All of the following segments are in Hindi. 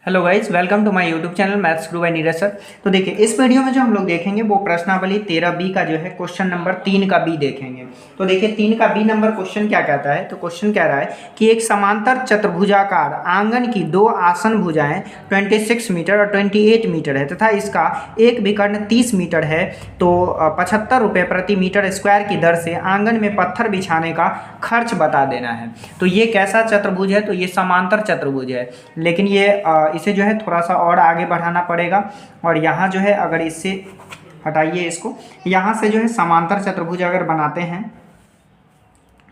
Hello guys, welcome to my YouTube channel Maths Guru by Neeraj sir. तो देखिए, इस वीडियो में जो हम लोग देखेंगे वो प्रश्नावली 13B का जो है क्वेश्चन नंबर 3 का बी देखेंगे। तो देखिए 3 का बी नंबर क्वेश्चन क्या कहता है। तो क्वेश्चन कह रहा है कि एक समांतर चतुर्भुजाकार आंगन की दो आसन भुजाएं 26 मीटर और 28 मीटर है तथा इसका एक विकर्ण 30 मीटर है। तो 75 रुपये प्रति मीटर स्क्वायर की दर से आंगन में पत्थर बिछाने का खर्च बता देना है। तो ये कैसा चतुर्भुज है? तो ये समांतर चतुर्भुज है, लेकिन ये इसे जो है थोड़ा सा और आगे बढ़ाना पड़ेगा। और यहाँ जो है अगर इससे हटाइए इसको, यहाँ से जो है समांतर चतुर्भुज अगर बनाते हैं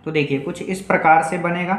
तो देखिए कुछ इस प्रकार से बनेगा।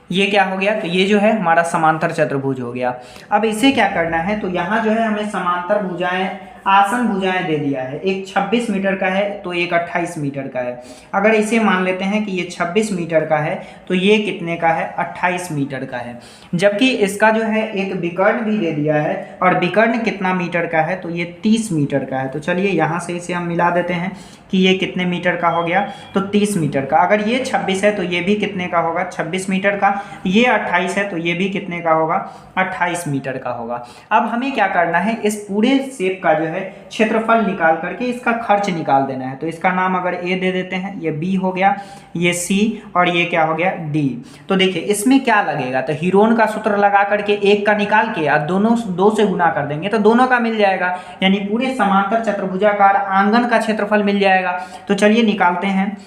ये क्या हो गया? तो ये जो है हमारा समांतर चतुर्भुज हो गया। अब इसे क्या करना है? तो यहाँ जो है हमें समांतर भुजाएं आसन भुजाएं दे दिया है। एक 26 मीटर का है तो एक 28 मीटर का है। अगर इसे मान लेते हैं कि ये 26 मीटर का है तो ये कितने का है? 28 मीटर का है। जबकि इसका जो है एक विकर्ण भी दे दिया है, और विकर्ण कितना मीटर का है? तो ये 30 मीटर का है। तो चलिए यहाँ से इसे हम मिला देते हैं कि ये कितने मीटर का हो गया? तो 30 मीटर का। अगर ये 26 है तो ये भी कितने का होगा? 26 मीटर का। ये 28 है तो ये भी कितने का होगा? 28 मीटर का होगा। अब हमें क्या करना है? इस पूरे शेप का जो है क्षेत्रफल निकाल करके इसका खर्च निकाल देना है। तो इसका नाम अगर ए दे देते हैं, ये बी हो गया, ये सी और ये क्या हो गया? डी। तो देखिए इसमें क्या लगेगा? तो हीरोन का सूत्र लगा करके एक का निकाल के और दोनों दो से गुना कर देंगे तो दोनों का मिल जाएगा, यानी पूरे समांतर चतुर्भुजाकार आंगन का क्षेत्रफल मिल जाएगा। तो चलिए निकालते हैं।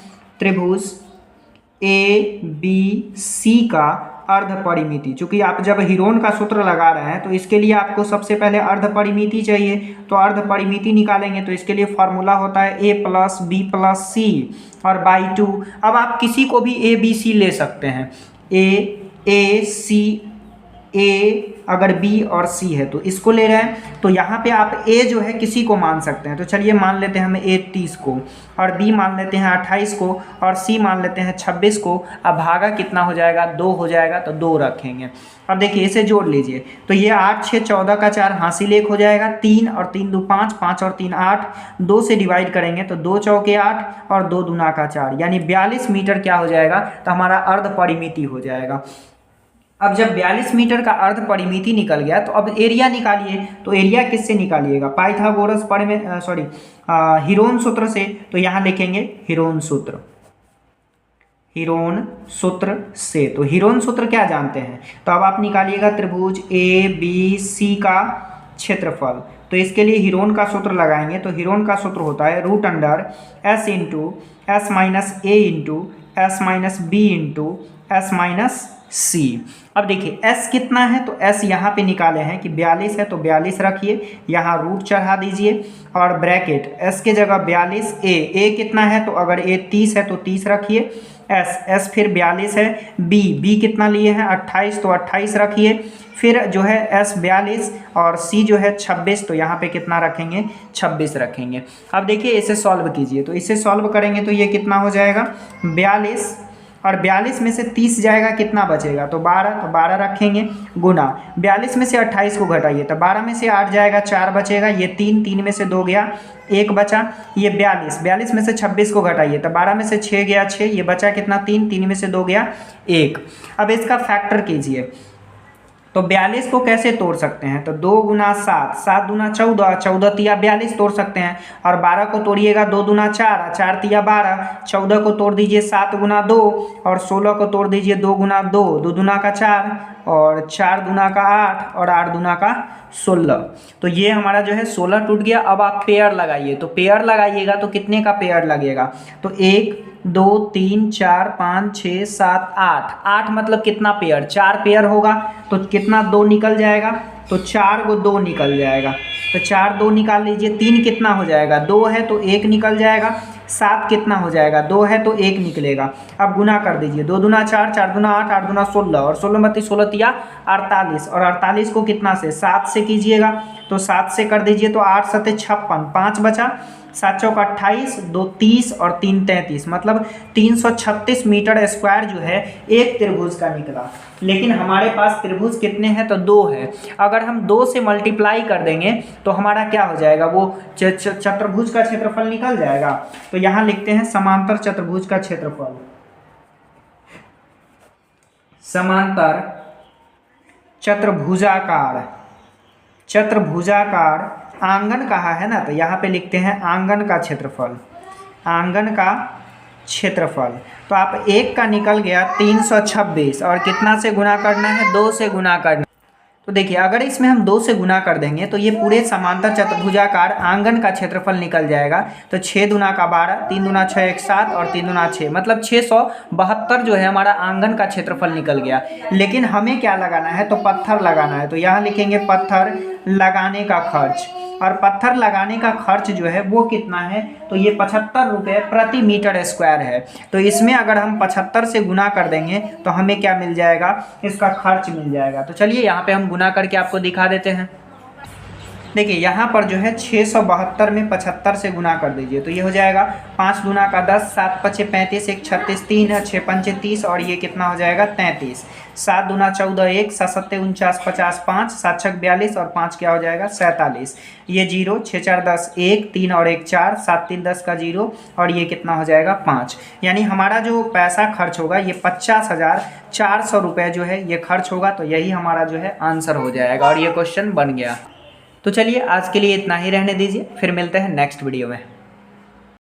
त्रिभुज ए बी सी का अर्ध परिमिति। चूंकि आप जब हीरोन का सूत्र लगा रहे हैं तो इसके लिए आपको सबसे पहले अर्ध परिमिति चाहिए। तो अर्ध परिमिति निकालेंगे तो इसके लिए फॉर्मूला होता है ए प्लस बी प्लस सी और बाई 2। अब आप किसी को भी ए बी सी ले सकते हैं। ए सी, ए अगर बी और सी है तो इसको ले रहे हैं। तो यहाँ पे आप ए जो है किसी को मान सकते हैं। तो चलिए मान लेते हैं हम ए 30 को, और बी मान लेते हैं 28 को, और सी मान लेते हैं 26 को। अब भागा कितना हो जाएगा? 2 हो जाएगा, तो 2 रखेंगे। अब देखिए इसे जोड़ लीजिए। तो ये 8 6 14 का 4 हासिल 1 हो जाएगा, 3 और 3 2 5, 5 और 3 8, 2 से डिवाइड करेंगे तो 2 चौके 8 और 2 दूना का 4, यानी 42 मीटर क्या हो जाएगा? तो हमारा अर्ध परिमिति हो जाएगा। अब जब 42 मीटर का अर्ध परिमिति निकल गया तो अब एरिया निकालिए। तो एरिया किससे निकालिएगा? पाइथागोरस हीरोन सूत्र से। तो यहाँ लिखेंगे हीरोन सूत्र, हीरोन सूत्र से। तो हीरोन सूत्र क्या जानते हैं? तो अब आप निकालिएगा त्रिभुज ए बी सी का क्षेत्रफल। तो इसके लिए हीरोन का सूत्र लगाएंगे। तो हीरोन का सूत्र होता है root under s into s minus a into s minus b into s minus c. अब देखिए s कितना है? तो s यहाँ पे निकाले हैं कि 42 है तो 42 रखिए, यहाँ रूट चढ़ा दीजिए और ब्रैकेट s के जगह 42, a कितना है? तो अगर a 30 है तो 30 रखिए, s फिर 42 है, b कितना लिए हैं? 28, तो 28 रखिए, फिर जो है s 42 और c जो है 26, तो यहाँ पे कितना रखेंगे? 26 रखेंगे। अब देखिए इसे सॉल्व कीजिए। तो इसे सॉल्व करेंगे तो ये कितना हो जाएगा? 42, और 42 में से 30 जाएगा, कितना बचेगा? तो 12, तो 12 रखेंगे गुना 42 में से 28 को घटाइए तो 12 में से 8 जाएगा, 4 बचेगा, ये 3 में से 2 गया, 1 बचा, ये 42 में से 26 को घटाइए तो 12 में से 6 गया 6, ये बचा कितना? 3 में से 2 गया 1। अब इसका फैक्टर कीजिए। तो 42 को कैसे तोड़ सकते हैं? तो 2 गुना 7, 7 दूना 14, 14 तिया 42 तोड़ सकते हैं। और 12 को तोड़िएगा 2 दूना 4, 4 तिया 12, 14 को तोड़ दीजिए 7 गुना 2, और 16 को तोड़ दीजिए 2 गुना 2, 2 दूना का 4 और 4 दूना का 8 और 8 दूना का 16। तो ये हमारा जो है 16 टूट गया। अब आप पेयर लगाइए। तो पेयर लगाइएगा तो कितने का पेयर लगेगा? तो 1 2 3 4 5 6 7 8, 8 मतलब कितना पेयर? 4 पेयर होगा। तो कितना? 2 निकल जाएगा, तो 4 को 2 निकल जाएगा। तो 4 2 निकाल लीजिए। 3 कितना हो जाएगा? 2 है तो 1 निकल जाएगा। 7 कितना हो जाएगा? 2 है तो 1 निकलेगा। अब गुना कर दीजिए, 2 दूना 4, 4 दूना 8, 8 दूना 16, और 16 बत्ती 16 तिया 48, और 48 को कितना से? 7 से कीजिएगा। तो 7 से कर दीजिए तो 8 सत्ते 56, 5 बचा, 7 चौक 28, 2 30 और 3 33, मतलब 336 मीटर स्क्वायर जो है एक त्रिभुज का निकला। लेकिन हमारे पास त्रिभुज कितने हैं? तो 2 है। अगर हम 2 से मल्टीप्लाई कर देंगे तो हमारा क्या हो जाएगा? वो चतुर्भुज का क्षेत्रफल निकल जाएगा। तो यहाँ लिखते हैं समांतर चतुर्भुज का क्षेत्रफल। समांतर चतुर्भुजाकार, चतुर्भुजाकार आंगन कहा है ना, तो यहाँ पे लिखते हैं आंगन का क्षेत्रफल, आंगन का क्षेत्रफल। तो आप 1 का निकल गया 326 और कितना से गुना करना है, 2 से गुना करना। तो देखिए अगर इसमें हम 2 से गुना कर देंगे तो ये पूरे समांतर चतुर्भुजाकार आंगन का क्षेत्रफल निकल जाएगा। तो 6 दूना का 12, 3 दूना 6 1 7 और 3 दूना 6, मतलब 672 जो है हमारा आंगन का क्षेत्रफल निकल गया। लेकिन हमें क्या लगाना है, तो पत्थर लगाना है। तो यहाँ लिखेंगे पत्थर लगाने का खर्च, और पत्थर लगाने का खर्च जो है वो कितना है, तो ये 75 रुपये प्रति मीटर स्क्वायर है। तो इसमें अगर हम 75 से गुना कर देंगे तो हमें क्या मिल जाएगा, इसका खर्च मिल जाएगा। तो चलिए यहाँ पे हम गुना करके आपको दिखा देते हैं। देखिए यहाँ पर जो है 672 में 75 से गुना कर दीजिए, तो ये हो जाएगा 5 दूना का 10, 7 पचे 35, 1 36, 3 है, 6 पंचे 30 और ये कितना हो जाएगा 33, 7 दूना 14, 1 7 सत्ते 49, 50, 5 7 छक 42 और 5 क्या हो जाएगा 47, ये 0, 6 4 10, 1 3 और 1 4, 7 3 10 का 0 और ये कितना हो जाएगा 5। यानी हमारा जो पैसा खर्च होगा ये 50,400 रुपये जो है ये खर्च होगा। तो यही हमारा जो है आंसर हो जाएगा और ये क्वेश्चन बन गया। तो चलिए आज के लिए इतना ही रहने दीजिए, फिर मिलते हैं नेक्स्ट वीडियो में।